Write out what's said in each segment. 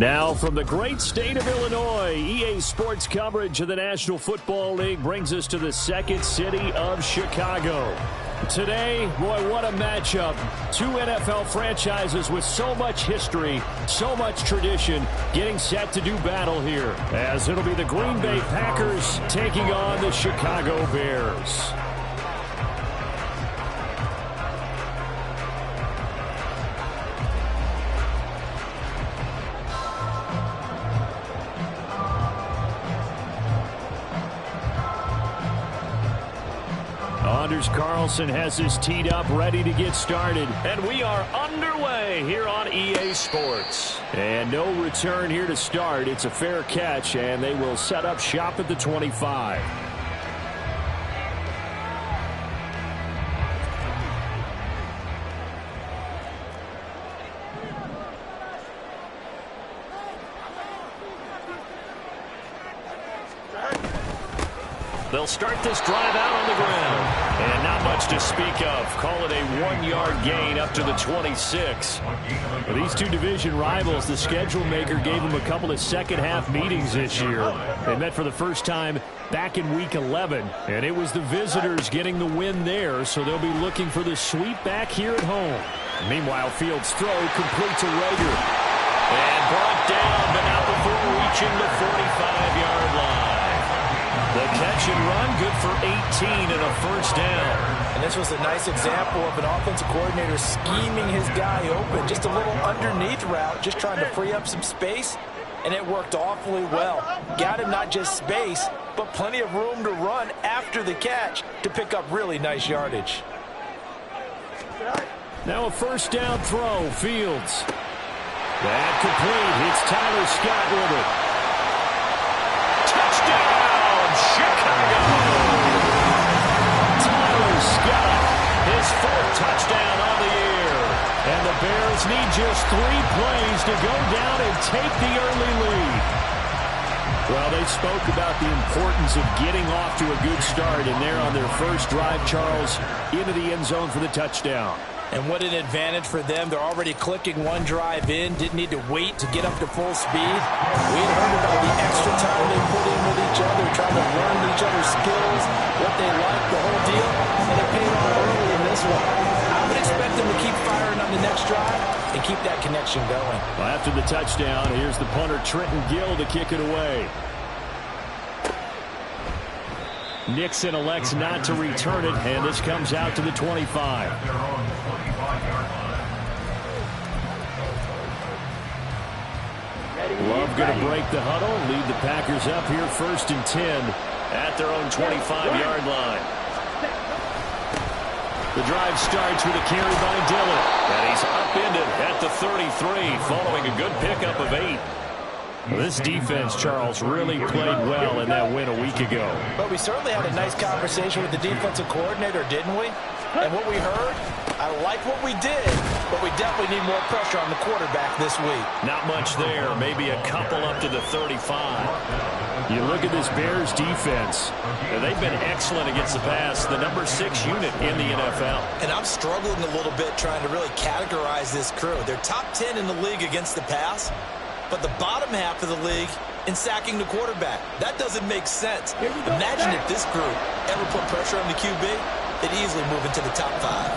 Now from the great state of Illinois, EA Sports coverage of the National Football League brings us to the second city of Chicago. Today, boy, what a matchup. Two NFL franchises with so much history, so much tradition, getting set to do battle here, as it'll be the Green Bay Packers taking on the Chicago Bears. Anders Carlson has his teed up, ready to get started. And we are underway here on EA Sports. And no return here to start. It's a fair catch, and they will set up shop at the 25. They'll start this drive out on the ground. And not much to speak of. Call it a 1-yard gain up to the 26. For these two division rivals, the schedule maker gave them a couple of second-half meetings this year. They met for the first time back in Week 11. And it was the visitors getting the win there, so they'll be looking for the sweep back here at home. Meanwhile, Fields' throw complete to Rager. And brought down, but not before reaching the 45-yard line. The catch and run, good for 18 and a first down. And this was a nice example of an offensive coordinator scheming his guy open. Just a little underneath route, just trying to free up some space, and it worked awfully well. Got him not just space, but plenty of room to run after the catch to pick up really nice yardage. Now a first down throw, Fields. That complete. It's Tyler Scott with it. Touchdown! Chicago! Tyler Scott, his fourth touchdown on the year. And the Bears need just 3 plays to go down and take the early lead. Well, they spoke about the importance of getting off to a good start, and they're on their first drive, Charles, into the end zone for the touchdown. And what an advantage for them. They're already clicking one drive in. Didn't need to wait to get up to full speed. We had heard about the extra time they put in with each other, trying to learn each other's skills, what they like, the whole deal. And it paid off early in this one. I would expect them to keep firing on the next drive and keep that connection going. Well, after the touchdown, here's the punter, Trenton Gill, to kick it away. Nixon elects not to return it, and this comes out to the 25. Love going to break the huddle, lead the Packers up here 1st and 10 at their own 25-yard line. The drive starts with a carry by Dillon, and he's upended at the 33 following a good pickup of 8. This defense, Charles, really played well in that win a week ago. But we certainly had a nice conversation with the defensive coordinator, didn't we? And what we heard, I like what we did, but we definitely need more pressure on the quarterback this week. Not much there, maybe a couple up to the 35. You look at this Bears defense, they've been excellent against the pass, the number 6 unit in the NFL. And I'm struggling a little bit trying to really categorize this crew. They're top 10 in the league against the pass, but the bottom half of the league in sacking the quarterback. That doesn't make sense. Imagine if this group ever put pressure on the QB, they'd easily move into the top 5.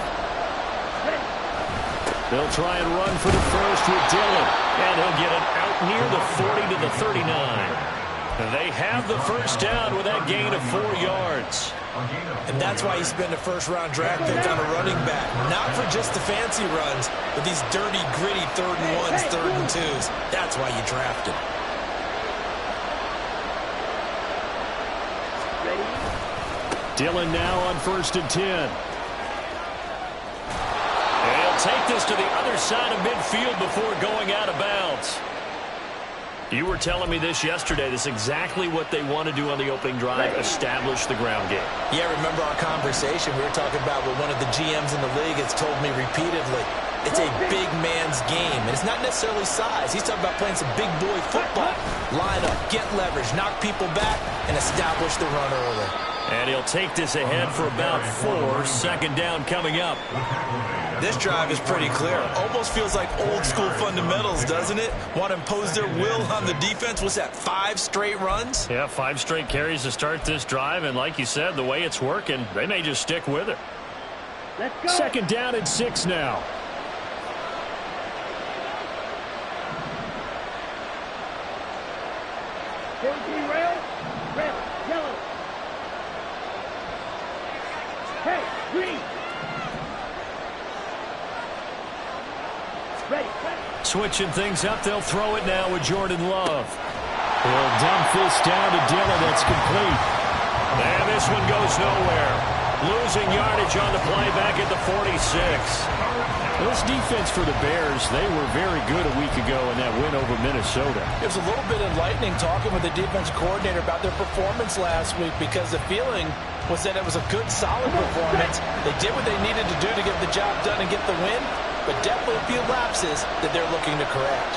They'll try and run for the first with Dillon, and he'll get it out near the 40 to the 39. They have the first down with that gain of 4 yards. And that's why you spend a first-round draft pick on a running back. Not for just the fancy runs, but these dirty, gritty 3rd and 1s, 3rd and 2s. That's why you draft him. Dillon now on 1st and 10. And he'll take this to the other side of midfield before going out of bounds. You were telling me this yesterday. This is exactly what they want to do on the opening drive, establish the ground game. Yeah, remember our conversation? We were talking about what one of the GMs in the league has told me repeatedly. It's a big man's game, and it's not necessarily size. He's talking about playing some big boy football. Line up, get leverage, knock people back, and establish the run early. And he'll take this ahead for about 4. Second down coming up. This drive is pretty clear. Almost feels like old school fundamentals, doesn't it? Want to impose their will on the defense. What's that, 5 straight runs? Yeah, 5 straight carries to start this drive. And like you said, the way it's working, they may just stick with it. Let's go. Second down and 6 now. Rail, red, yellow. Hey, green. Ready. Switching things up, they'll throw it now with Jordan Love. He'll dump this down to Dillon. That's complete. And this one goes nowhere. Losing yardage on the play back at the 46. This defense for the Bears, they were very good a week ago in that win over Minnesota. It was a little bit enlightening talking with the defense coordinator about their performance last week because the feeling was that it was a good, solid performance. They did what they needed to do to get the job done and get the win, but definitely a few lapses that they're looking to correct.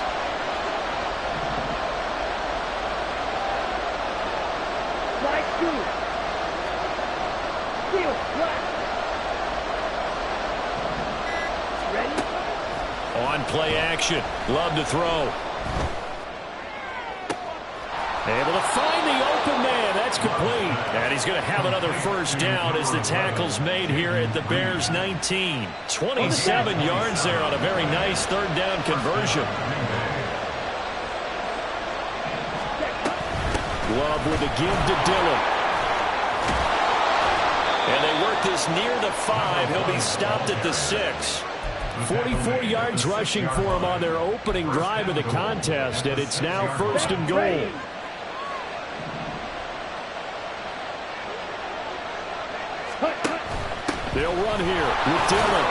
Slide 2. Field, flat. Ready? On play action. Love to throw. Able to find the open man. That's complete. And he's going to have another first down as the tackle's made here at the Bears 19. 27 yards there on a very nice third down conversion. Love with a give to Dillon. And they work this near the 5. He'll be stopped at the 6. 44 yards rushing for him on their opening drive of the contest, and it's now first and goal. They'll run here with Dillon.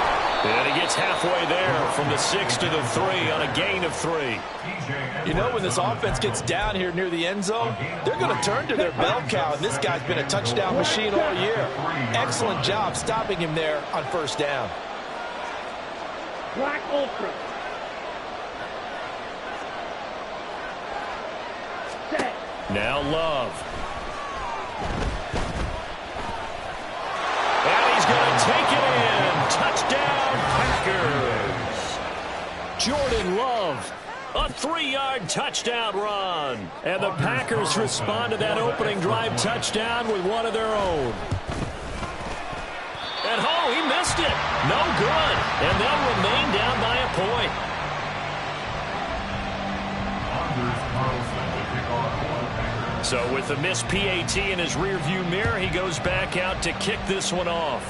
And he gets halfway there from the 6 to the 3 on a gain of 3. You know, when this offense gets down here near the end zone, they're going to turn to their bell cow, and this guy's been a touchdown machine all year. Excellent job stopping him there on first down. Black Ultra. Set. Now Love. And he's going to take it in. Touchdown, Packers. Jordan Love. A 3-yard touchdown run. And the Packers respond to that opening drive touchdown with one of their own. And oh, he missed it. No good. And they'll remain down by a point. So with the missed PAT in his rearview mirror, he goes back out to kick this one off.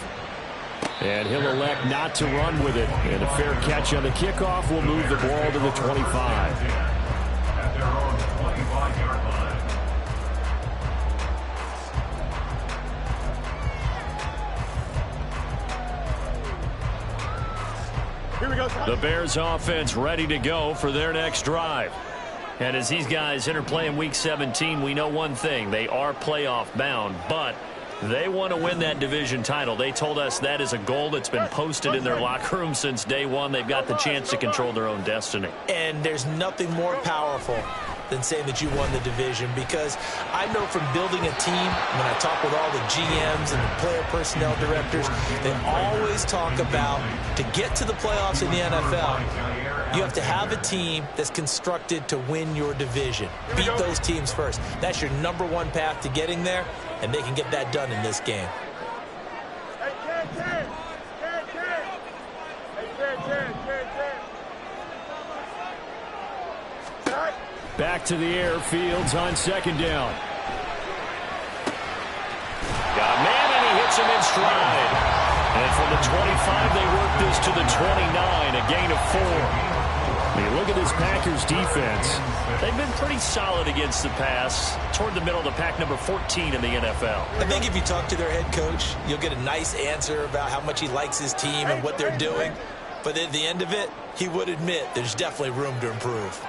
And he'll elect not to run with it. And a fair catch on the kickoff will move the ball to the 25. The Bears offense ready to go for their next drive. And as these guys enter play in Week 17, we know one thing. They are playoff bound, but they want to win that division title. They told us that is a goal that's been posted in their locker room since day one. They've got the chance to control their own destiny. And there's nothing more powerful than saying that you won the division, because I know from building a team, when I talk with all the GMs and the player personnel directors, they always talk about, to get to the playoffs in the NFL, you have to have a team that's constructed to win your division. Beat those teams first. That's your #1 path to getting there, and they can get that done in this game. Back to the air, Fields on second down. Got a man, and he hits him in stride. And from the 25, they work this to the 29, a gain of 4. I mean, look at this Packers defense. They've been pretty solid against the pass, toward the middle of the pack, number 14 in the NFL. I think if you talk to their head coach, you'll get a nice answer about how much he likes his team and what they're doing. But at the end of it, he would admit there's definitely room to improve.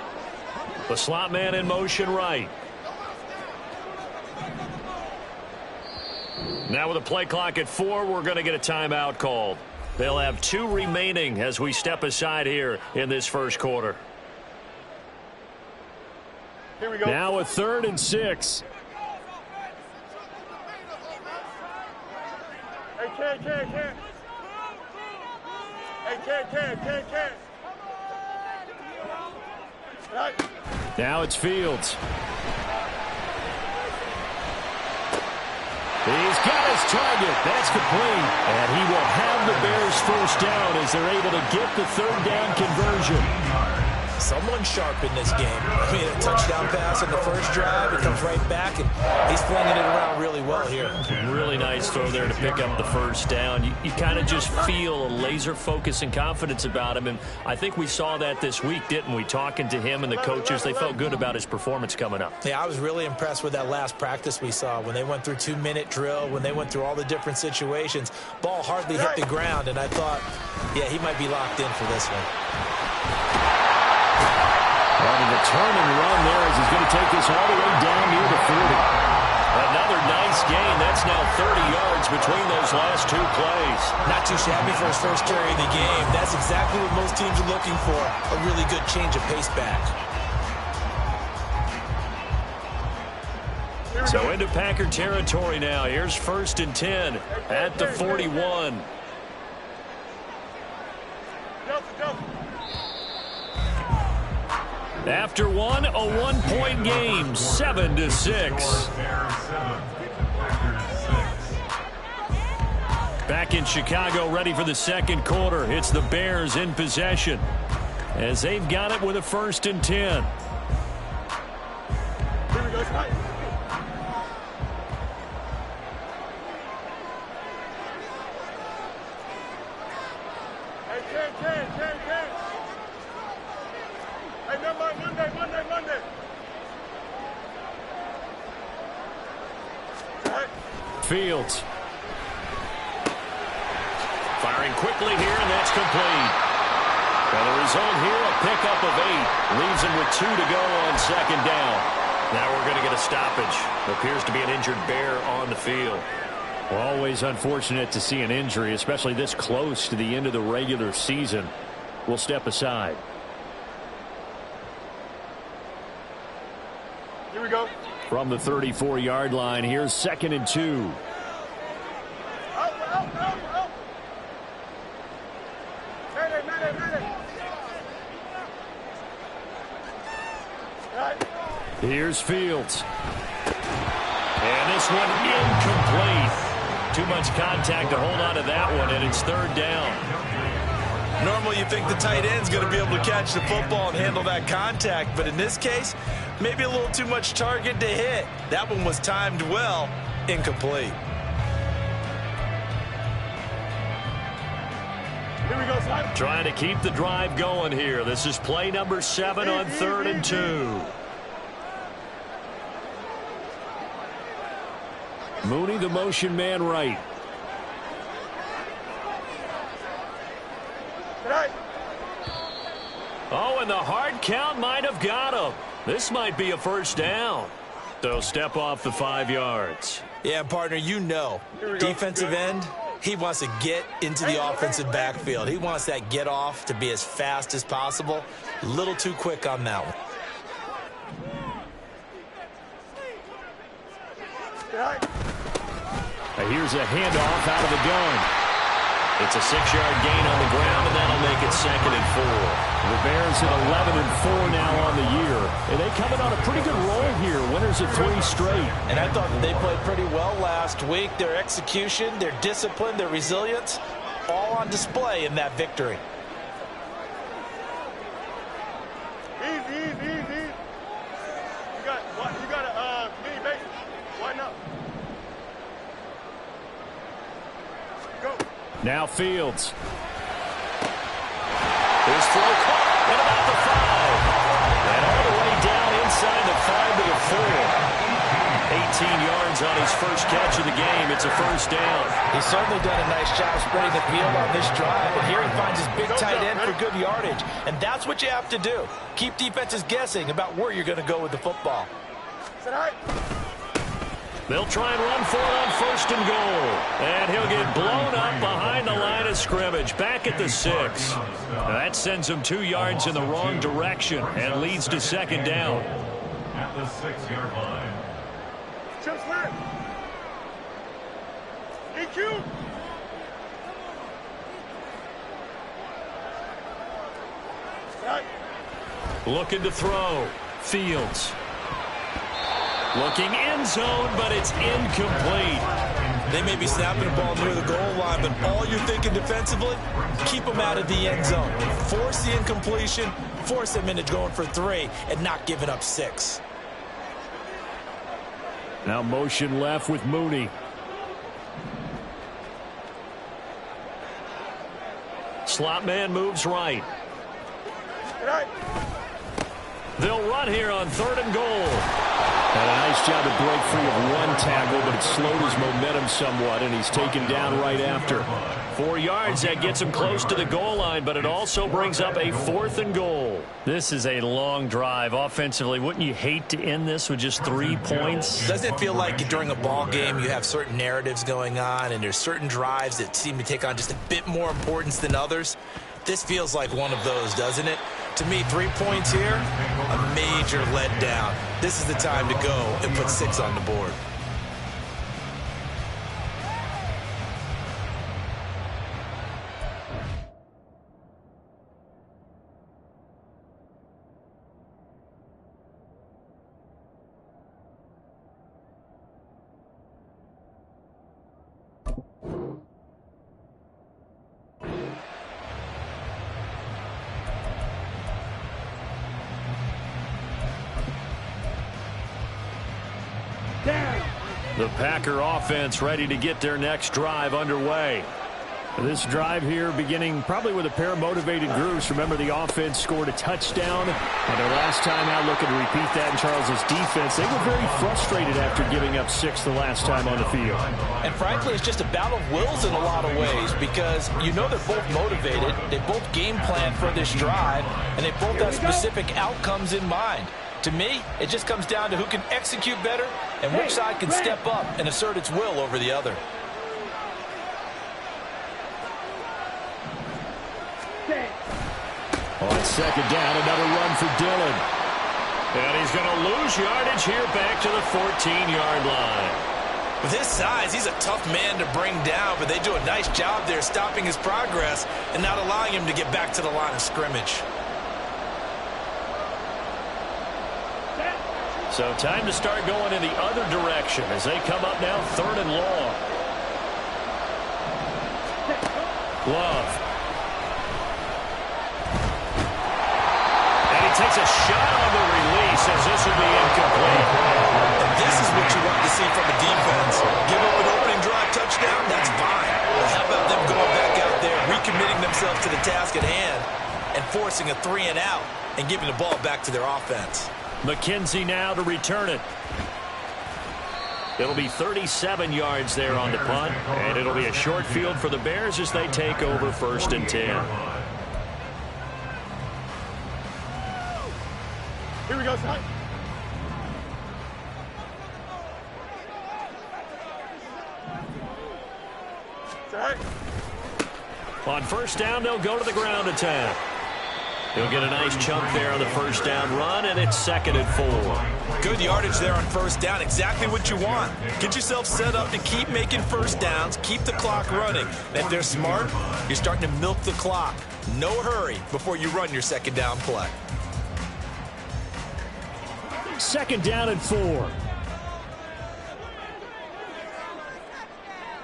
The slot man in motion right. Now with a play clock at 4, we're going to get a timeout called. They'll have 2 remaining as we step aside here in this first quarter. Here we go. Now a 3rd and 6. Now it's Fields. He's got his target. That's complete. And he will have the Bears first down as they're able to get the third down conversion. Someone sharp in this game. I mean, a touchdown pass on the first drive. It comes right back, and he's flinging it around really well here. Really nice throw there to pick up the first down. You kind of just feel a laser focus and confidence about him, and I think we saw that this week, didn't we? Talking to him and the coaches, they felt good about his performance coming up. Yeah, I was really impressed with that last practice we saw when they went through 2-minute drill, when they went through all the different situations. Ball hardly hit the ground, and I thought, yeah, he might be locked in for this one. Running a turn and run there as he's going to take this all the way down near the 40. Another nice gain. That's now 30 yards between those last two plays. Not too shabby for his first carry of the game. That's exactly what most teams are looking for, a really good change of pace back. So into Packer territory now. Here's 1st and 10 at the 41. After one, a one-point game, 7-6. Back in Chicago, ready for the second quarter. It's the Bears in possession as they've got it with a 1st and 10. Here we go, Scott. Hey, 10. Hey, Monday. Fields. Firing quickly here, and that's complete. And the result here, a pickup of 8. Leaves him with 2 to go on 2nd down. Now we're going to get a stoppage. Appears to be an injured Bear on the field. Well, always unfortunate to see an injury, especially this close to the end of the regular season. We'll step aside. Here we go. From the 34-yard line, here's 2nd and 2. Out. Here's Fields. And this one incomplete. Too much contact to hold on to that one, and it's 3rd down. Normally you think the tight end's going to be able to catch the football and handle that contact, but in this case, maybe a little too much target to hit. That one was timed well, incomplete. Here we go, Simon. Trying to keep the drive going here. This is play number 7 on 3rd and 2. Mooney, the motion man right. Oh, and the hard count might have got him. This might be a 1st down. They'll step off the 5 yards. Yeah, partner, you know, defensive end, he wants to get into the offensive backfield. He wants that get off to be as fast as possible. A little too quick on that one. Here's a handoff out of the gun. It's a 6-yard gain on the ground, and that'll make it 2nd and 4. The Bears at 11 and 4 now on the year. And they coming on a pretty good roll here. Winners of 3 straight. And I thought they played pretty well last week. Their execution, their discipline, their resilience, all on display in that victory. Easy. You got a mini base. Why not? Go. Now Fields. His throw caught at about the 5. And all the way down inside the 5 to the 4. 18 yards on his first catch of the game. It's a 1st down. He's certainly done a nice job spreading the field on this drive. And here he finds his big tight end for good yardage. And that's what you have to do. Keep defenses guessing about where you're going to go with the football. They'll try and run for it on 1st and goal. And he'll get blown up behind the line of scrimmage. Back at the 6. That sends him 2 yards in the wrong direction and leads to 2nd down. At the 6-yard line. Chip slant. EQ. Looking to throw. Fields. Looking end zone, but it's incomplete. They may be snapping the ball near the goal line, but all you're thinking defensively, keep them out of the end zone. Force the incompletion, force them into going for 3, and not giving up 6. Now motion left with Mooney. Slot man moves right. They'll run here on 3rd and goal. And a nice job to break free of one tackle, but it slowed his momentum somewhat, and he's taken down right after. 4 yards, that gets him close to the goal line, but it also brings up a 4th and goal. This is a long drive offensively. Wouldn't you hate to end this with just 3 points? Doesn't it feel like during a ball game you have certain narratives going on, and there's certain drives that seem to take on just a bit more importance than others? This feels like one of those, doesn't it? To me, 3 points here, a major letdown. This is the time to go and put 6 on the board. The Packer offense ready to get their next drive underway. This drive here beginning probably with a pair of motivated groups. Remember, the offense scored a touchdown on their last time out, looking to repeat that in Charles's defense. They were very frustrated after giving up 6 the last time on the field. And frankly, it's just a battle of wills in a lot of ways, because you know they're both motivated. They both game plan for this drive, and they both have specific outcomes in mind. To me, it just comes down to who can execute better and which side can step up and assert its will over the other. On 2nd down, another run for Dillon. And he's going to lose yardage here back to the 14-yard line. With his size, he's a tough man to bring down, but they do a nice job there stopping his progress and not allowing him to get back to the line of scrimmage. So time to start going in the other direction as they come up now 3rd and long. Love. And he takes a shot on the release as this will be incomplete. And this is what you want to see from a defense. Give up an opening drive touchdown, that's fine. But how about them going back out there, recommitting themselves to the task at hand, and forcing a 3 and out and giving the ball back to their offense. McKenzie now to return it. It'll be 37 yards there on the punt, and it'll be a short field for the Bears as they take over 1st and 10. Here we go, son. On 1st down, they'll go to the ground attack. He'll get a nice chunk there on the 1st down run, and it's 2nd and 4. Good yardage there on 1st down. Exactly what you want. Get yourself set up to keep making 1st downs, keep the clock running. And if they're smart, you're starting to milk the clock. No hurry before you run your 2nd down play. 2nd down and 4.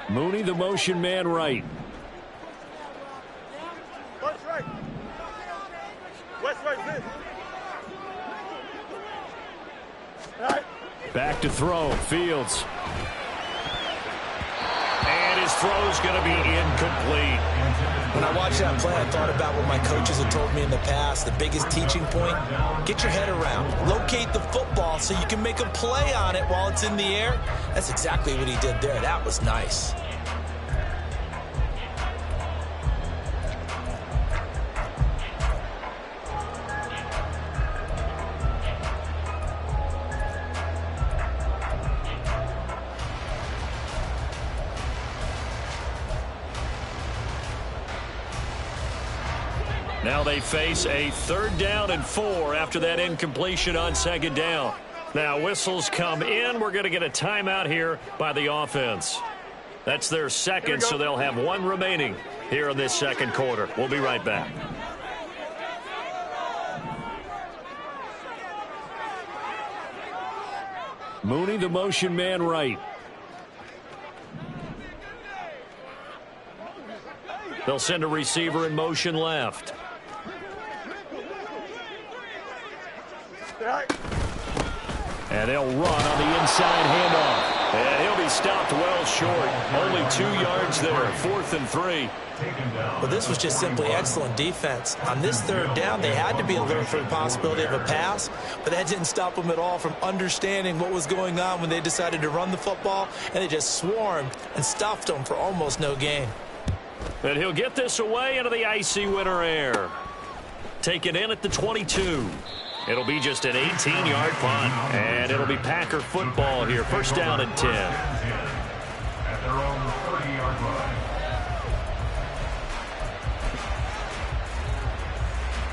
Mooney, the motion man right. West right. West right, this. All right. Back to throw. Fields. And his throw's going to be incomplete. When I watched that play, I thought about what my coaches had told me in the past. The biggest teaching point, get your head around. Locate the football so you can make a play on it while it's in the air. That's exactly what he did there. That was nice. Now they face a 3rd down and 4 after that incompletion on 2nd down. Now whistles come in. We're going to get a timeout here by the offense. That's their 2nd, so they'll have 1 remaining here in this 2nd quarter. We'll be right back. Mooney, the motion man right. They'll send a receiver in motion left. And they'll run on the inside handoff. And he'll be stopped well short. Only 2 yards there. 4th and 3. Well, this was just simply excellent defense. On this 3rd down, they had to be alert for the possibility of a pass, but that didn't stop them at all from understanding what was going on when they decided to run the football, and they just swarmed and stuffed them for almost no gain. And he'll get this away into the icy winter air. Taken in at the 22. It'll be just an 18-yard punt, and it'll be Packer football here. 1st down and 10. At their own 30-yard line.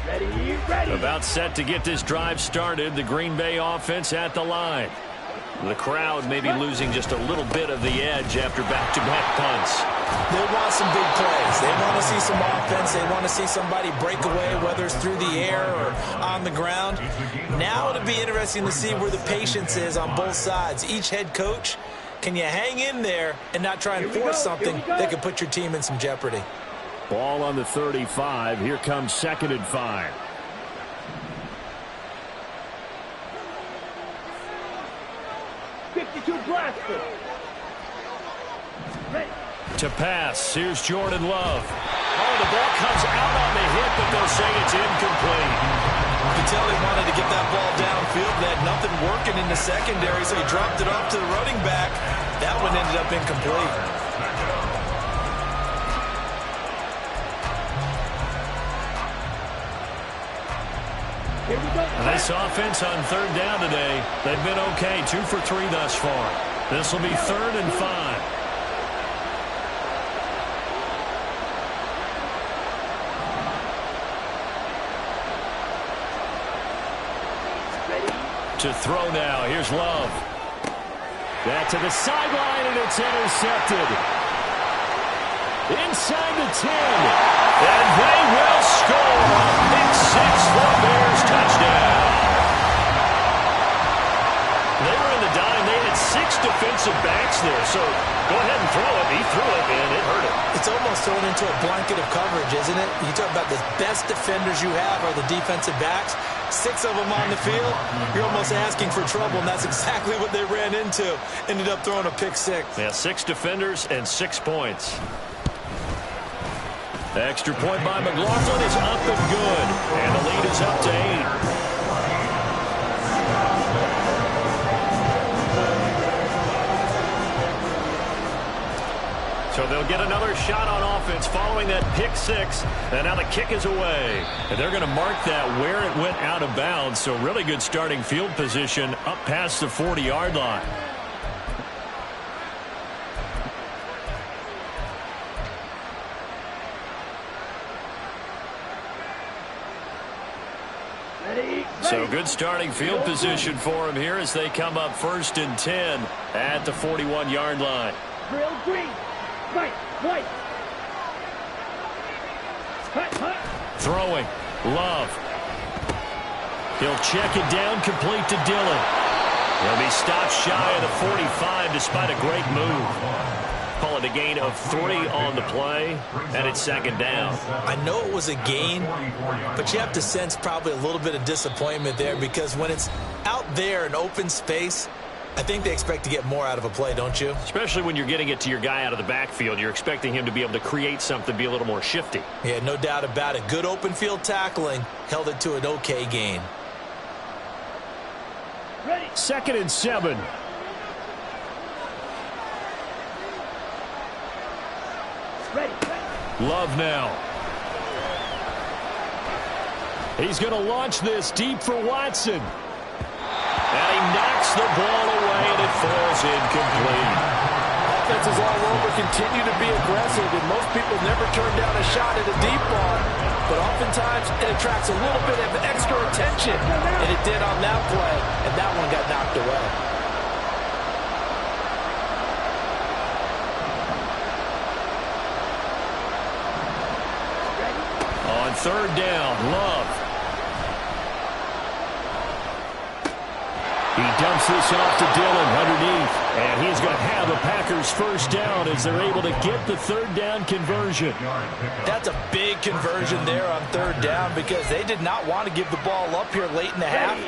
Ready. About set to get this drive started. The Green Bay offense at the line. The crowd may be losing just a little bit of the edge after back-to-back punts. They want some big plays. They want to see some offense. They want to see somebody break away, whether it's through the air or on the ground. Now it'll be interesting to see where the patience is on both sides. Each head coach, can you hang in there and not try and force something that could put your team in some jeopardy? Ball on the 35. Here comes 2nd and 5. Blaster. Ready. To pass. Here's Jordan Love. Oh, the ball comes out on the hit, but they'll say it's incomplete. You can tell they wanted to get that ball downfield. They had nothing working in the secondary, so he dropped it off to the running back. That one ended up incomplete. This offense on 3rd down today, they've been okay. 2 for 3 thus far. This will be 3rd and 5. To throw now. Here's Love. Back to the sideline, and it's intercepted. Inside the 10. And they will score. Pick 6 for the Bears. Touchdown. They were in the dime. They had 6 defensive backs there. So go ahead and throw it. He threw it, and it hurt him. It's almost thrown into a blanket of coverage, isn't it? You talk about the best defenders you have are the defensive backs. 6 of them on the field. You're almost asking for trouble, and that's exactly what they ran into. Ended up throwing a pick 6. Yeah, 6 defenders and 6 points. Extra point by McLaughlin is up and good. And the lead is up to 8. So they'll get another shot on offense following that pick 6. And now the kick is away. And they're going to mark that where it went out of bounds. So really good starting field position up past the 40-yard line. So good starting field position for them here as they come up 1st and 10 at the 41-yard line. Drill green. Right. Hut. Throwing. Love. He'll check it down, complete to Dillon. He'll be stopped shy of the 45 despite a great move. Call it a gain of 3 on the play, and it's 2nd down. I know it was a gain, but you have to sense probably a little bit of disappointment there because when it's out there in open space, I think they expect to get more out of a play, don't you? Especially when you're getting it to your guy out of the backfield. You're expecting him to be able to create something, be a little more shifty. Yeah, no doubt about it. Good open field tackling, held it to an okay gain. Ready. 2nd and 7. Ready. Love now. He's going to launch this deep for Watson. And he knocks the ball away, and it falls incomplete. Offenses all over continue to be aggressive, and most people never turn down a shot at a deep ball. But oftentimes, it attracts a little bit of extra attention, and it did on that play, and that one got knocked away. On 3rd down, Love. He dumps this off to Dillon underneath. And he's going to have a Packers first down as they're able to get the third down conversion. That's a big conversion there on third down because they did not want to give the ball up here late in the half.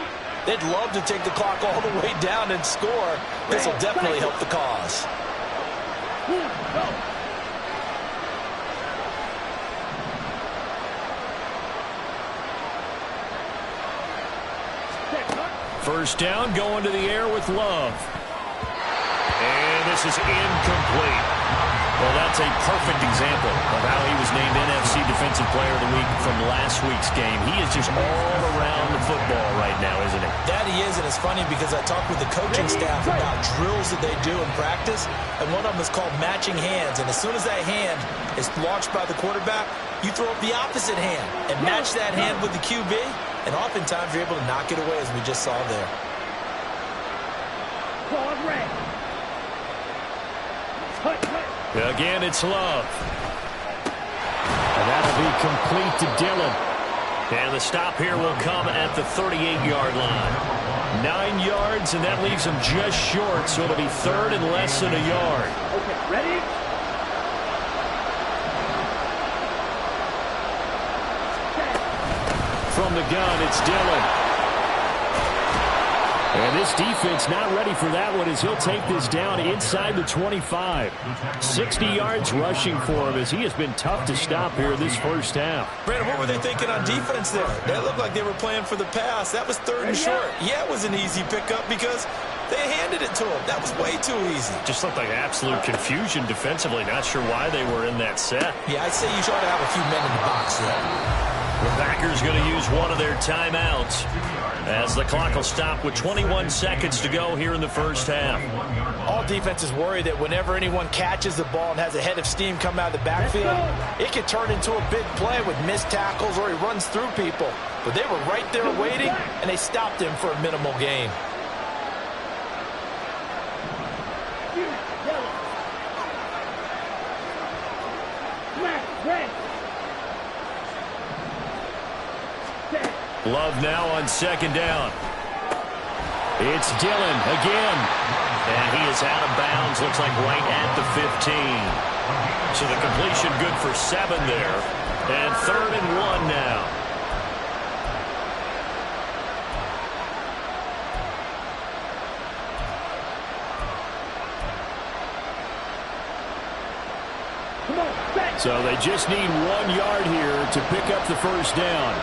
They'd love to take the clock all the way down and score. This will definitely help the cause. First down, going to the air with Love. And this is incomplete. Well, that's a perfect example of how he was named NFC Defensive Player of the Week from last week's game. He is just all around the football right now, isn't he? That he is, and it's funny because I talked with the coaching staff about drills that they do in practice, and one of them is called matching hands. And as soon as that hand is launched by the quarterback, you throw up the opposite hand and match that hand with the QB, and oftentimes you're able to knock it away, as we just saw there. Again, it's Love. And that'll be complete to Dillon. And the stop here will come at the 38-yard line. 9 yards, and that leaves him just short, so it'll be third and less than a yard. Okay, ready? From the gun, it's Dillon. And this defense not ready for that one as he'll take this down inside the 25. 60 yards rushing for him as he has been tough to stop here this first half. Brandon, what were they thinking on defense there? That looked like they were playing for the pass. That was third and short. Yeah, it was an easy pickup because they handed it to him. That was way too easy. Just looked like absolute confusion defensively. Not sure why they were in that set. Yeah, I'd say you ought to have a few men in the box there. The Packers going to use one of their timeouts as the clock will stop with 21 seconds to go here in the first half. All defenses worry that whenever anyone catches the ball and has a head of steam come out of the backfield, it can turn into a big play with missed tackles or he runs through people. But they were right there waiting, and they stopped him for a minimal gain. Love now on second down. It's Dillon again. And he is out of bounds, looks like right at the 15. So the completion good for 7 there. And third and 1 now. So they just need 1 yard here to pick up the first down.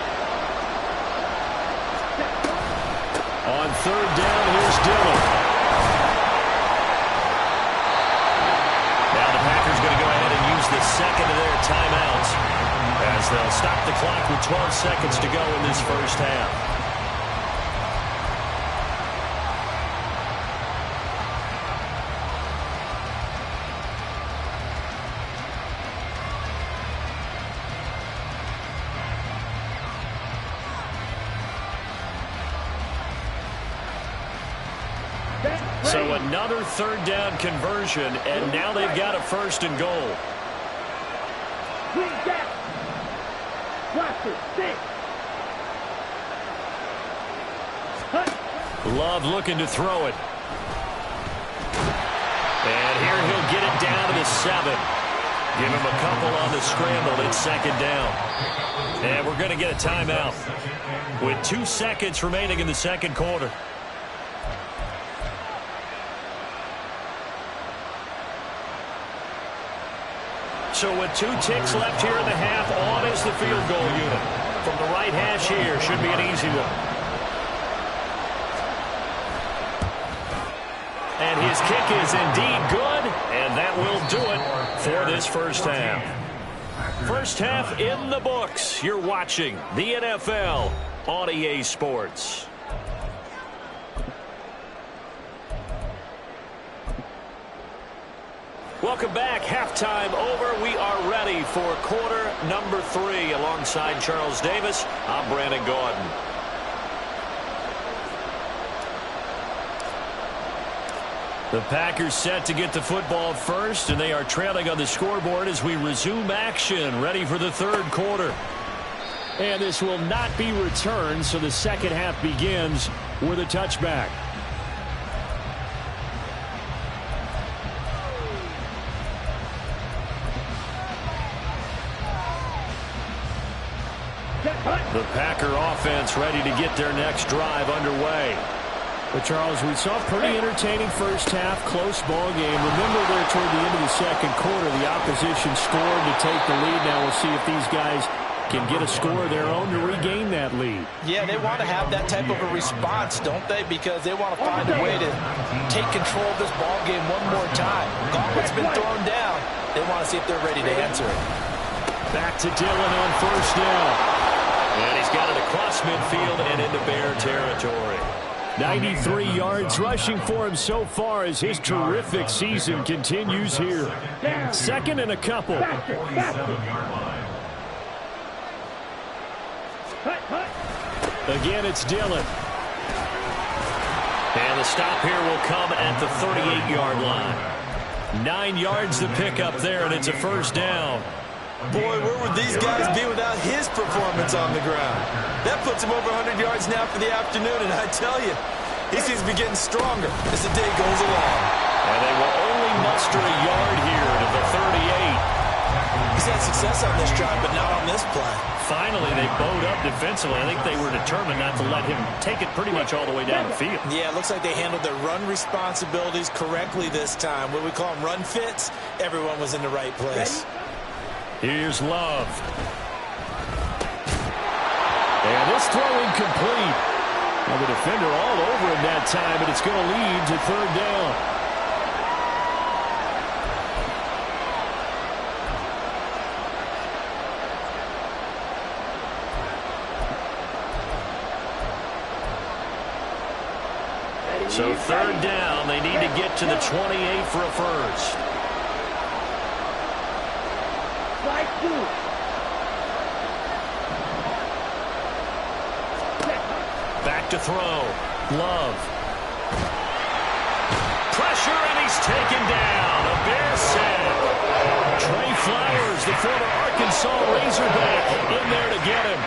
On third down, here's Dillon. Now the Packers going to go ahead and use the second of their timeouts as they'll stop the clock with 12 seconds to go in this first half. So another third down conversion, and now they've got a first and goal. Love looking to throw it. And here he'll get it down to the 7. Give him a couple on the scramble. It's second down. And we're going to get a timeout with 2 seconds remaining in the second quarter. So with 2 ticks left here in the half, on is the field goal unit. From the right hash here, should be an easy one. And his kick is indeed good, and that will do it for this first half. First half in the books. You're watching the NFL on EA Sports. Welcome back. Halftime over. We are ready for quarter number 3. Alongside Charles Davis, I'm Brandon Gaudin. The Packers set to get the football first, and they are trailing on the scoreboard as we resume action, ready for the third quarter. And this will not be returned, so the second half begins with a touchback. The Packer offense ready to get their next drive underway. But, Charles, we saw a pretty entertaining first half, close ball game. Remember there toward the end of the second quarter, the opposition scored to take the lead. Now we'll see if these guys can get a score of their own to regain that lead. Yeah, they want to have that type of a response, don't they? Because they want to find a way to take control of this ball game one more time. Gauntlet's been thrown down. They want to see if they're ready to answer it. Back to Dillon on first down. And he's got it across midfield and into Bear territory. 93 yards rushing for him so far as his terrific season continues here. Second and a couple. Again, it's Dillon. And the stop here will come at the 38-yard line. 9 yards to pick up there, and it's a first down. Boy, where would these guys be without his performance on the ground? That puts him over 100 yards now for the afternoon, and I tell you, he seems to be getting stronger as the day goes along. And they will only muster a yard here to the 38. He's had success on this drive, but not on this play. Finally, they bowed up defensively. I think they were determined not to let him take it pretty much all the way down the field. Yeah, it looks like they handled their run responsibilities correctly this time. What we call them run fits, everyone was in the right place. Here's Love. And this throw incomplete. Well, the defender all over him that time, but it's going to lead to third down. So third down, they need to get to the 28 for a first. Back to throw. Love. Pressure, and he's taken down. A Bear sack. Trey Flowers, the former Arkansas Razorback, in there to get him.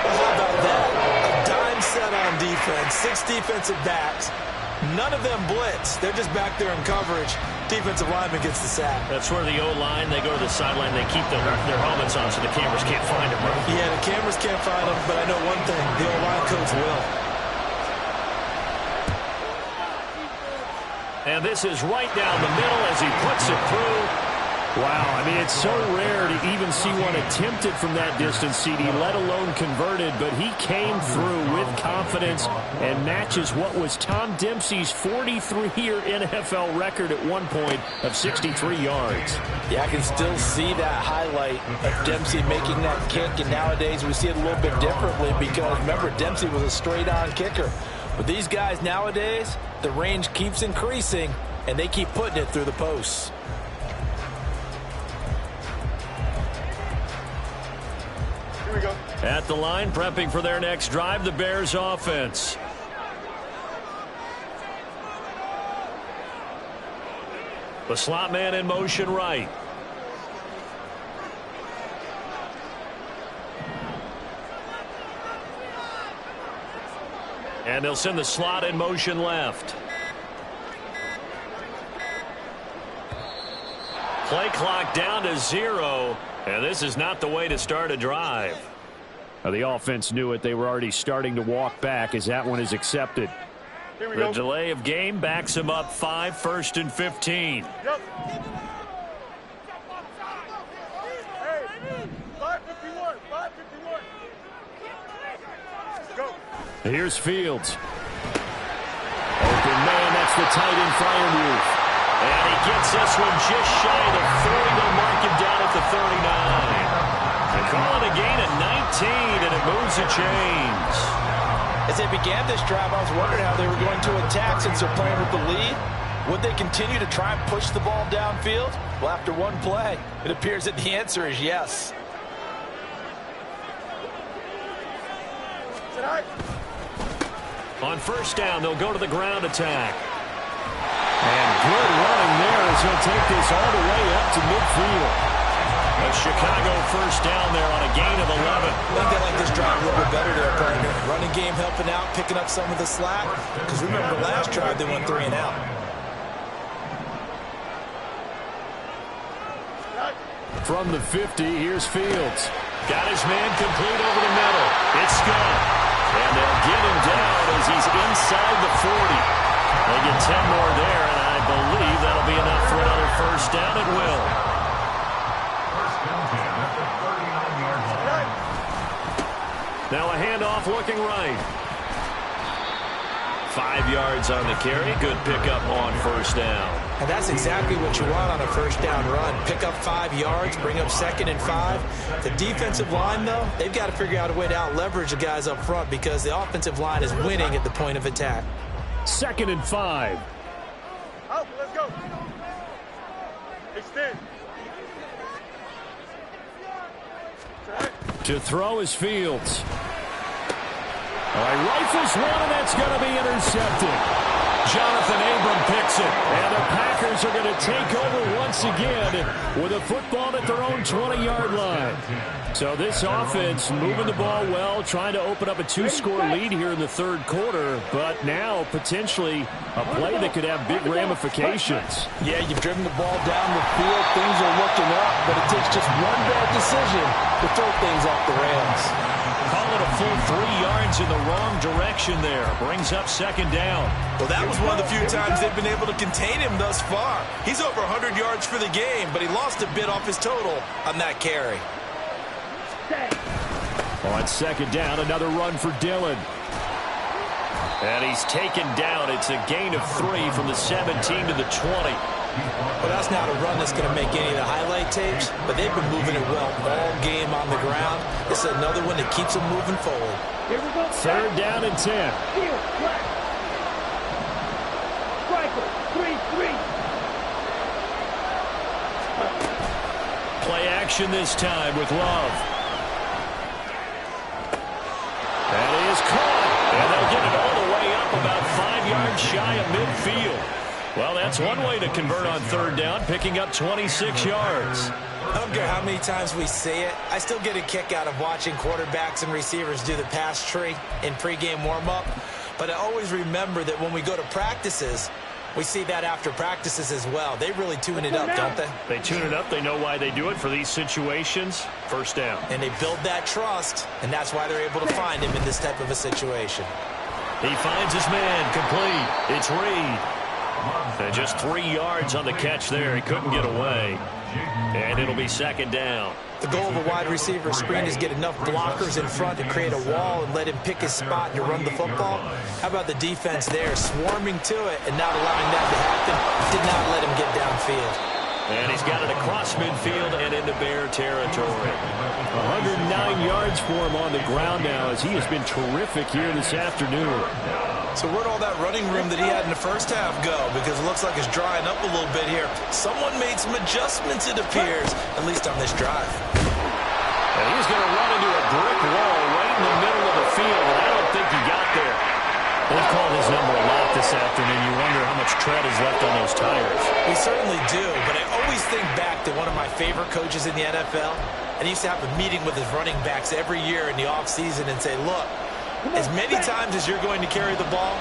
Well, how about that? A dime set on defense. 6 defensive backs. None of them blitz. They're just back there in coverage. Defensive lineman gets the sack. That's where the O-line, they go to the sideline, they keep their helmets on so the cameras can't find them, right? Yeah, the cameras can't find them, but I know one thing. The O-line coach will. And this is right down the middle as he puts it through. Wow, I mean, it's so rare to even see one attempted from that distance, CD, let alone converted, but he came through with confidence and matches what was Tom Dempsey's 43-year NFL record at one point of 63 yards. Yeah, I can still see that highlight of Dempsey making that kick, and nowadays we see it a little bit differently because, remember, Dempsey was a straight-on kicker. But these guys nowadays, the range keeps increasing, and they keep putting it through the posts. Here we go. At the line, prepping for their next drive, the Bears offense. The slot man in motion right. And they'll send the slot in motion left. Play clock down to 0. And this is not the way to start a drive. Now, the offense knew it. They were already starting to walk back as that one is accepted. Here we The go. delay of game backs him up 5, 1st and 15. Yep. Hey, 551. 551. Go. Here's Fields. Open man, that's the tight end Freiermuth. And he gets this one just shy of the 40. They'll mark him down at the 39. They call it a gain of 19, and it moves the chains. As they began this drive, I was wondering how they were going to attack since they're playing with the lead. Would they continue to try and push the ball downfield? Well, after one play, it appears that the answer is yes. Tonight. On first down, they'll go to the ground attack. And good running there as he'll take this all the way up to midfield. A Chicago first down there on a gain of 11. I think they like this drive a little bit better there, partner. Running game helping out, picking up some of the slack. Because remember, last drive they went 3 and out. From the 50, here's Fields. Got his man complete over the middle. It's Scott. And they'll get him down as he's inside the 40. They get 10 more there, and I believe that'll be enough for another first down at will. First and 10 at the 39-yard line. Now a handoff looking right. 5 yards on the carry. Good pickup on first down. And that's exactly what you want on a first down run. Pick up 5 yards, bring up 2nd and 5. The defensive line, though, they've got to figure out a way to out-leverage the guys up front because the offensive line is winning at the point of attack. 2nd and 5. Out, let's go. Extend. To throw is Fields. All right, rifles one, and that's going to be intercepted. Jonathan Abram picks it, and the Packers are going to take over once again with a football at their own 20-yard line. So this offense moving the ball well, trying to open up a 2-score lead here in the third quarter, but now potentially a play that could have big ramifications. Yeah, you've driven the ball down the field. Things are looking up, but it takes just one bad decision to throw things off the rails. Call it a full 3 yards in the wrong direction there. Brings up 2nd down. Well, that was one of the few times they've been able to contain him thus far. He's over 100 yards for the game, but he lost a bit off his total on that carry. On 2nd down, another run for Dillon. And he's taken down. It's a gain of 3 from the 17 to the 20. Well, that's not a run that's going to make any of the highlight tapes, but they've been moving it well all game on the ground. This is another one that keeps them moving forward. Here we go. 3rd down and 10. Field, flat. Striker, 3-3. Play action this time with Love. That is caught. And they'll get it all the way up about 5 yards shy of midfield. Well, that's one way to convert on 3rd down, picking up 26 yards. I don't care how many times we say it, I still get a kick out of watching quarterbacks and receivers do the pass tree in pregame warm-up. But I always remember that when we go to practices, we see that after practices as well. They really tune it up, don't they? They tune it up. They know why they do it for these situations. First down. And they build that trust, and that's why they're able to find him in this type of a situation. He finds his man complete. It's Reed. And just 3 yards on the catch there. He couldn't get away. And it'll be 2nd down. The goal of a wide receiver screen is get enough blockers in front to create a wall and let him pick his spot to run the football. How about the defense there, swarming to it and not allowing that to happen? Did not let him get downfield. And he's got it across midfield and into Bear territory. 109 yards for him on the ground now as he has been terrific here this afternoon. So where'd all that running room that he had in the first half go? Because it looks like it's drying up a little bit here. Someone made some adjustments, it appears, at least on this drive. And he's going to run into a brick wall right in the middle of the field, and I don't think he got there. They've called his number a lot this afternoon. You wonder how much tread is left on those tires. We certainly do, but I always think back to one of my favorite coaches in the NFL, and he used to have a meeting with his running backs every year in the offseason and say, look, as many times as you're going to carry the ball,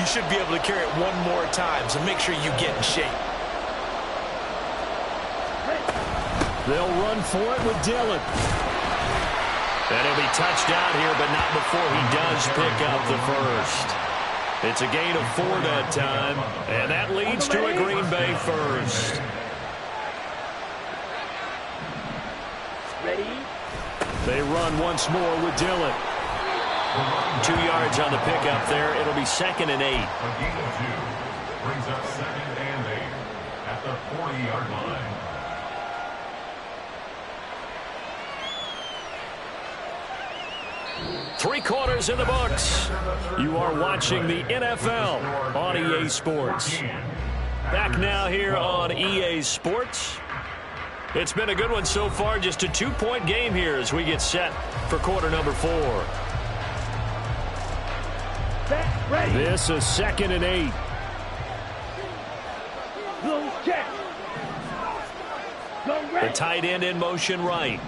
you should be able to carry it one more time, so make sure you get in shape. They'll run for it with Dillon. And he'll be touched out here, but not before he does pick up the first. It's a gain of 4 that time, and that leads to a Green Bay first. Ready? They run once more with Dillon. 2 yards on the pickup there. It'll be 2nd and 8. A gain of 2 brings up 2nd and 8 at the 40-yard line. Three quarters in the books. You are watching the NFL on EA Sports. Back now here on EA Sports. It's been a good one so far. Just a 2-point game here as we get set for quarter number 4. Set, ready. This is 2nd and 8. Blue check. Go The ready. tight end in motion right.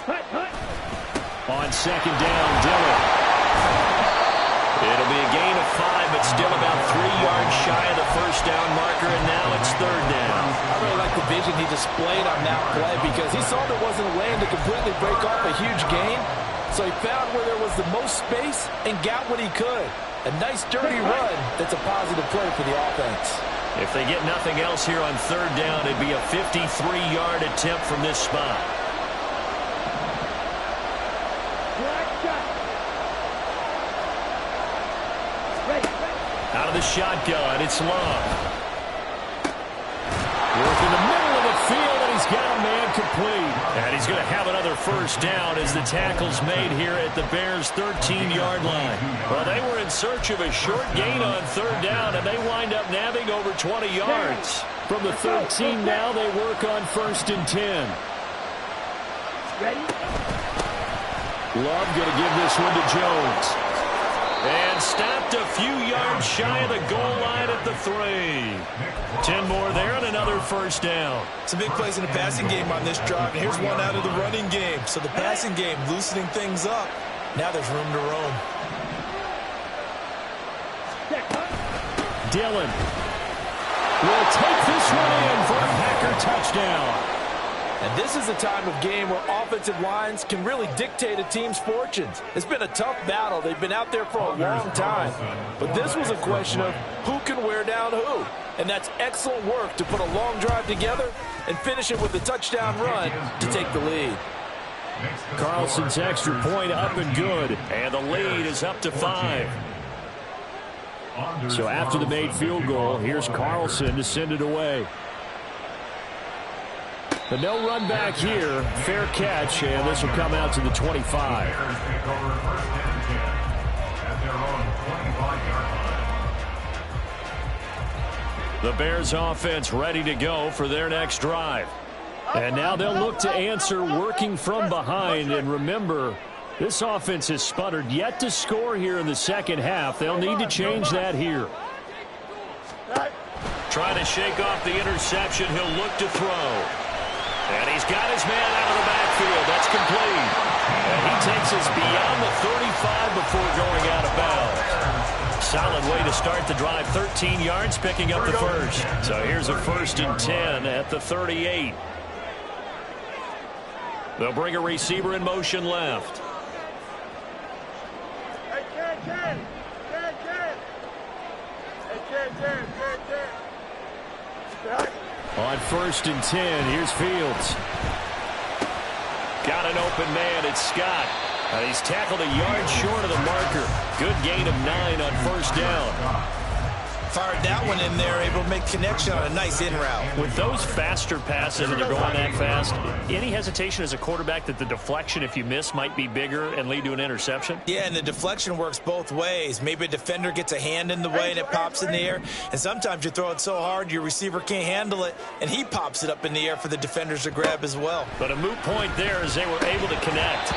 Hut, hut. On 2nd down, Dillon. It'll be a gain of 5, but still about 3 yards shy of the first down marker, and now it's third down. I really like the vision he displayed on that play because he saw there wasn't a lane to completely break off a huge gain. So he found where there was the most space and got what he could. A nice dirty run that's a positive play for the offense. If they get nothing else here on third down, it'd be a 53-yard attempt from this spot. Out of the shotgun, it's Love. Work in the middle of the field, and he's got a man complete. And he's going to have another first down as the tackle's made here at the Bears' 13-yard line. Well, they were in search of a short gain on third down, and they wind up nabbing over 20 yards. From the 13 now, they work on 1st and 10. Ready? Love going to give this one to Jones. And stopped a few yards shy of the goal line at the 3. 10 more there and another first down. Some big plays in the passing game on this drive, and here's one out of the running game. So the passing game loosening things up. Now there's room to roam. Dillon will take this one in for a Packer touchdown. And this is a time of game where offensive lines can really dictate a team's fortunes. It's been a tough battle. They've been out there for a long time. But this was a question of who can wear down who. And that's excellent work to put a long drive together and finish it with a touchdown run to take the lead. Carlson's extra point up and good. And the lead is up to 5. So after the made field goal, here's Carlson to send it away. But no run back here. Fair catch, and this will come out to the 25. The Bears offense ready to go for their next drive. And now they'll look to answer working from behind. And remember, this offense has sputtered yet to score here in the second half. They'll need to change that here. Trying to shake off the interception. He'll look to throw. And he's got his man out of the backfield. That's complete. And he takes us beyond the 35 before going out of bounds. Solid way to start the drive. 13 yards, picking up the first. So here's a 1st and 10 at the 38. They'll bring a receiver in motion left. Hey, Ken. On 1st and 10, here's Fields. Got an open man, it's Scott. He's tackled a yard short of the marker. Good gain of 9 on 1st down. Fired that one in there, able to make connection on a nice in route. With those faster passes that are going that fast, any hesitation as a quarterback that the deflection, if you miss, might be bigger and lead to an interception? Yeah, and the deflection works both ways. Maybe a defender gets a hand in the way and it pops in the air. And sometimes you throw it so hard your receiver can't handle it, and he pops it up in the air for the defenders to grab as well. But a moot point there as they were able to connect.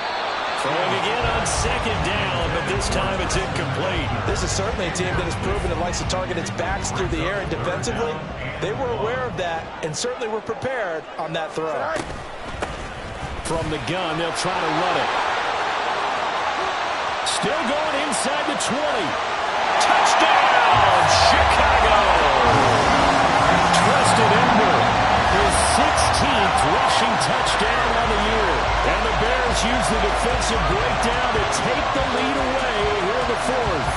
Throwing again on 2nd down, but this time it's incomplete. This is certainly a team that has proven it likes to target its backs through the air and defensively. They were aware of that and certainly were prepared on that throw. From the gun, they'll try to run it. Still going inside the 20. Touchdown, Chicago! Treston Edner, his 16th rushing touchdown on the year. And the Bears use the defensive breakdown to take the lead away here in the 4th.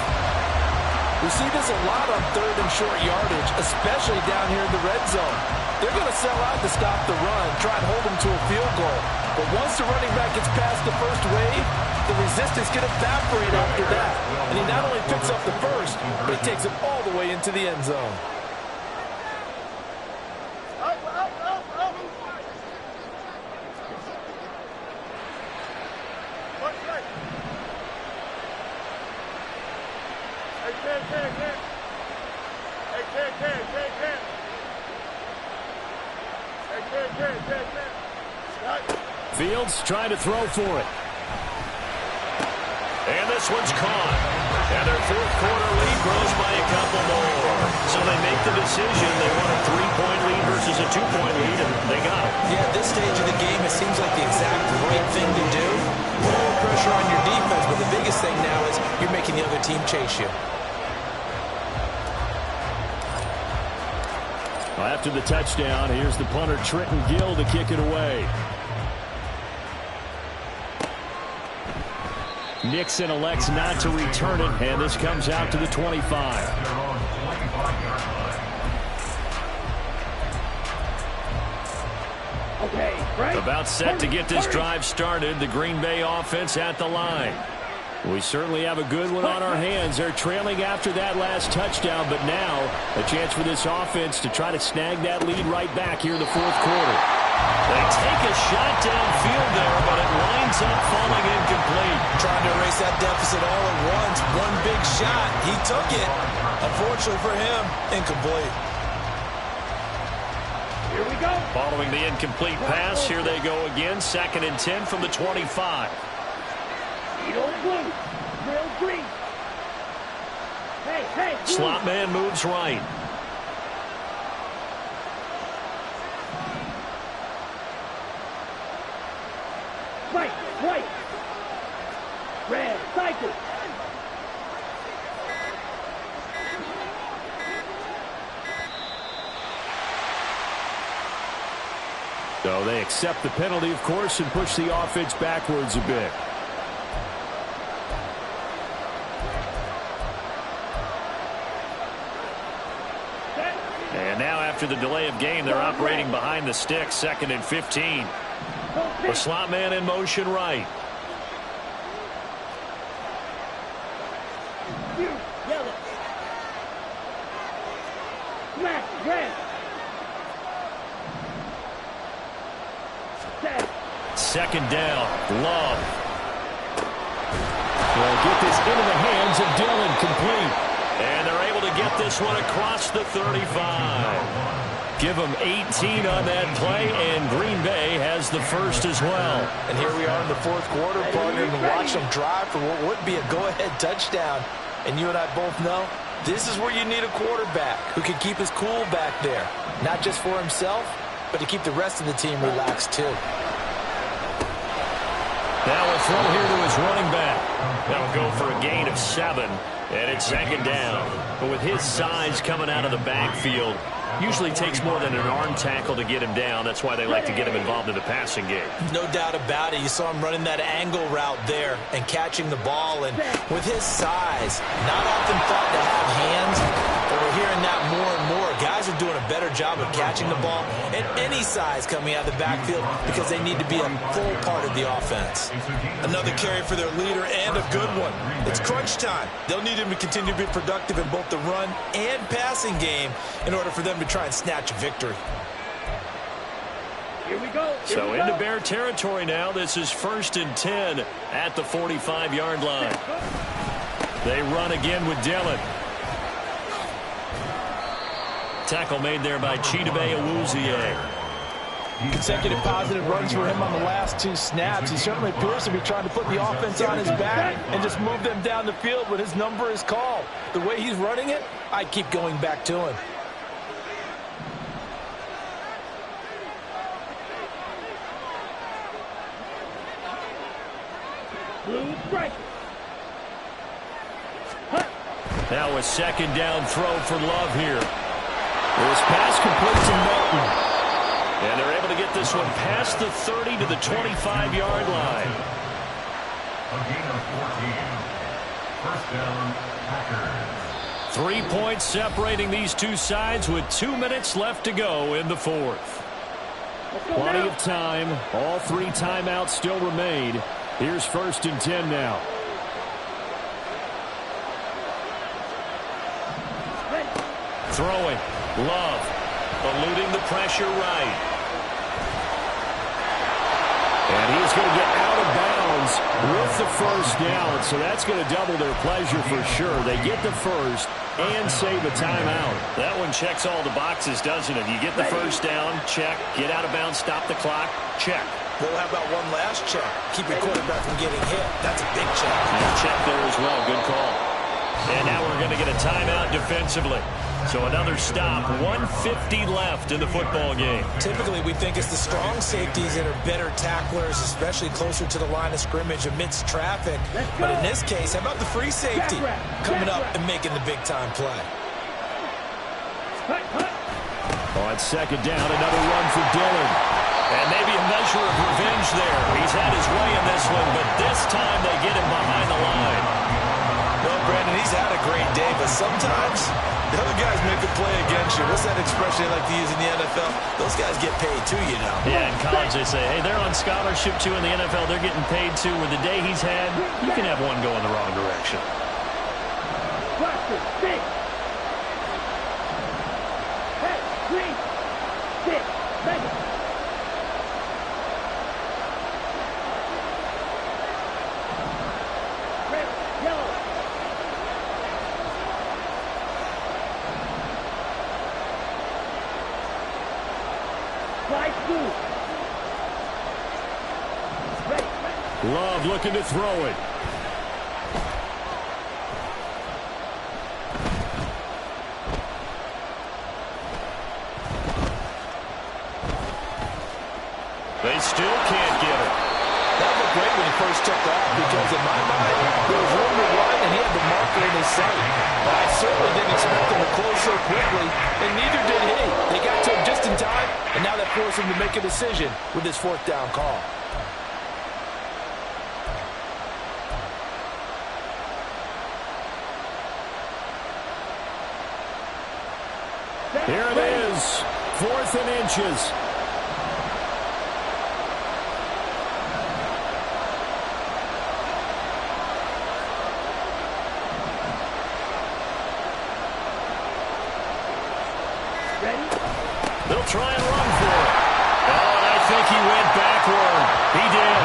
We see this a lot on 3rd and short yardage, especially down here in the red zone. They're going to sell out to stop the run, try and hold them to a field goal. But once the running back gets past the first wave, the resistance can evaporate after that. And he not only picks up the first, but he takes it all the way into the end zone. Fields trying to throw for it. And this one's caught. And their 4th quarter lead grows by a couple more. So they make the decision. They want a 3-point lead versus a 2-point lead, and they got it. Yeah, at this stage of the game, it seems like the exact right thing to do. Put more pressure on your defense, but the biggest thing now is you're making making the other team chase you. After the touchdown, here's the punter, Trenton Gill, to kick it away. Nixon elects not to return it, and this comes out to the 25. Okay, right. About set to get this drive started, the Green Bay offense at the line. We certainly have a good one on our hands. They're trailing after that last touchdown, but now a chance for this offense to try to snag that lead right back here in the fourth quarter. They take a shot downfield there, but it winds up falling incomplete. Trying to erase that deficit all at once. One big shot. He took it. Unfortunately for him, incomplete. Here we go. Following the incomplete pass, here they go again. 2nd and 10 from the 25. Eat blue. Real green. Hey, hey. Blue. Slot man moves right. White. Red. Cycle. So they accept the penalty, of course, and push the offense backwards a bit. And now after the delay of game, they're operating behind the sticks. 2nd and 15. The slot man in motion right. Yellow. Black. Red. 2nd down. Love. Will get this into the hands of Dillon. Complete. And they're able to get this one across the 35. Give them 18 on that play, and Green Bay has the first as well. And here we are in the fourth quarter, partner, and watch them drive for what would be a go-ahead touchdown. And you and I both know this is where you need a quarterback who can keep his cool back there. Not just for himself, but to keep the rest of the team relaxed too. Now a throw here to his running back. That'll go for a gain of 7, and it's 2nd down. But with his size coming out of the backfield, usually takes more than an arm tackle to get him down. That's why they like to get him involved in the passing game. No doubt about it. You saw him running that angle route there and catching the ball. And with his size, not often thought to have hands, but we're hearing that more and more. Guys are doing a better job of catching the ball at any size coming out of the backfield because they need to be a full part of the offense. Another carry for their leader and a good one. It's crunch time. They'll need him to continue to be productive in both the run and passing game in order for them to try and snatch a victory. Here we go. So into Bear territory now. This is 1st and 10 at the 45-yard line. They run again with Dillon. Tackle made there by Chidobe Awuzie. Consecutive positive runs for him on the last 2 snaps. He certainly appears to be trying to put the offense on his back and just move them down the field when his number is called. The way he's running it, I keep going back to him. Blue strike. Now a 2nd down throw for Love here. This pass complete to Melton. And they're able to get this one past the 30 to the 25-yard line. A gain of 14. 1st down, Packers. 3 points separating these two sides with 2 minutes left to go in the fourth. Plenty of time. All 3 timeouts still remain. Here's 1st and 10 now. Throwing. Love. Eluding the pressure right. And he's going to get out of bounds with the 1st down. So that's going to double their pleasure for sure. They get the 1st and save a timeout. That one checks all the boxes, doesn't it? You get the 1st down, check. Get out of bounds, stop the clock, check. Well, how about one last check? Keep your quarterback from getting hit. That's a big check. Yeah, check there as well. Good call. And now we're going to get a timeout defensively. So another stop, 1:50 left in the football game. Typically, we think it's the strong safeties that are better tacklers, especially closer to the line of scrimmage amidst traffic. But in this case, how about the free safety coming up and making the big-time play? On second down, another run for Dillon. And maybe a measure of revenge there. He's had his way in this one, but this time they get him behind the line. Well, Brandon, he's had a great day, but sometimes the other guys make a play against you. What's that expression they like to use in the NFL? Those guys get paid too, you know. Yeah, in college they say, hey, they're on scholarship too. In the NFL, they're getting paid too. With the day he's had, you can have one go in the wrong direction. Watch this. 6. Hey, 3, 6. Make it. Red, yellow. Fly blue. Ready. Love looking to throw it. They still can't get it. That looked great when he first took off because, in my mind, there was room to run and he had the marker in his sight. But I certainly didn't expect him to close so quickly, and neither did he. They got to him just in time, and now that forced him to make a decision with his fourth down call. Here it is, 4th and inches. They'll try and run for it. Oh, and I think he went backward. He did.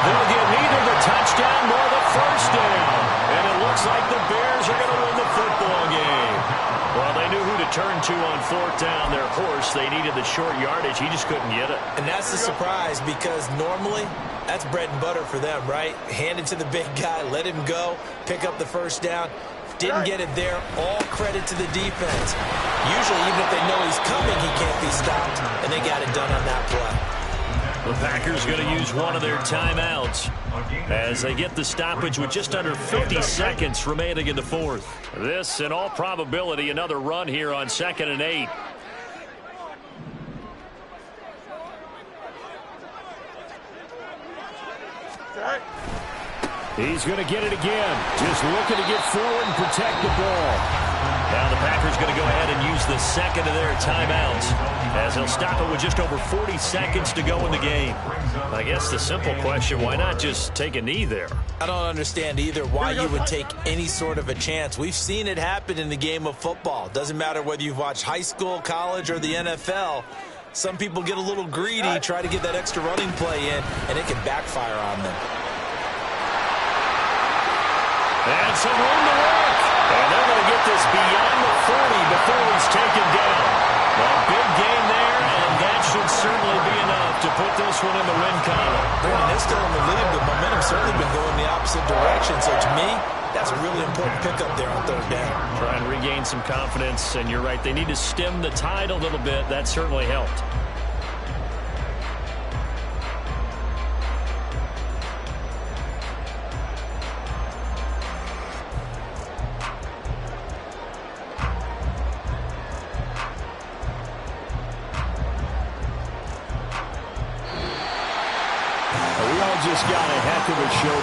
They'll get neither the touchdown nor the first down. And it looks like the Bears are going to win the football game. Well, they knew who to turn to on 4th down. Their horse, they needed the short yardage. He just couldn't get it. And that's the surprise because normally that's bread and butter for them, right? Hand it to the big guy, let him go, pick up the first down. Didn't get it there. All credit to the defense. Usually, even if they know he's coming, he can't be stopped. And they got it done on that play. The Packers going to use one of their timeouts as they get the stoppage with just under 50 seconds remaining in the 4th. This, in all probability, another run here on 2nd and 8. He's going to get it again. Just looking to get forward and protect the ball. Now the Packers going to go ahead and use the second of their timeouts as they'll stop it with just over 40 seconds to go in the game. I guess the simple question, why not just take a knee there? I don't understand either why you would take any sort of a chance. We've seen it happen in the game of football. Doesn't matter whether you've watched high school, college, or the NFL. Some people get a little greedy, try to get that extra running play in, and it can backfire on them. And some room to work. And they're going to get this beyond the 40 before he's taken down. A big gain there, and that should certainly be enough to put this one in the win column. Brandon, they're still in the lead, but momentum's certainly been going the opposite direction. So to me, that's a really important pickup there on 3rd down. Try and regain some confidence, and you're right. They need to stem the tide a little bit. That certainly helped. Just got a heck of a show.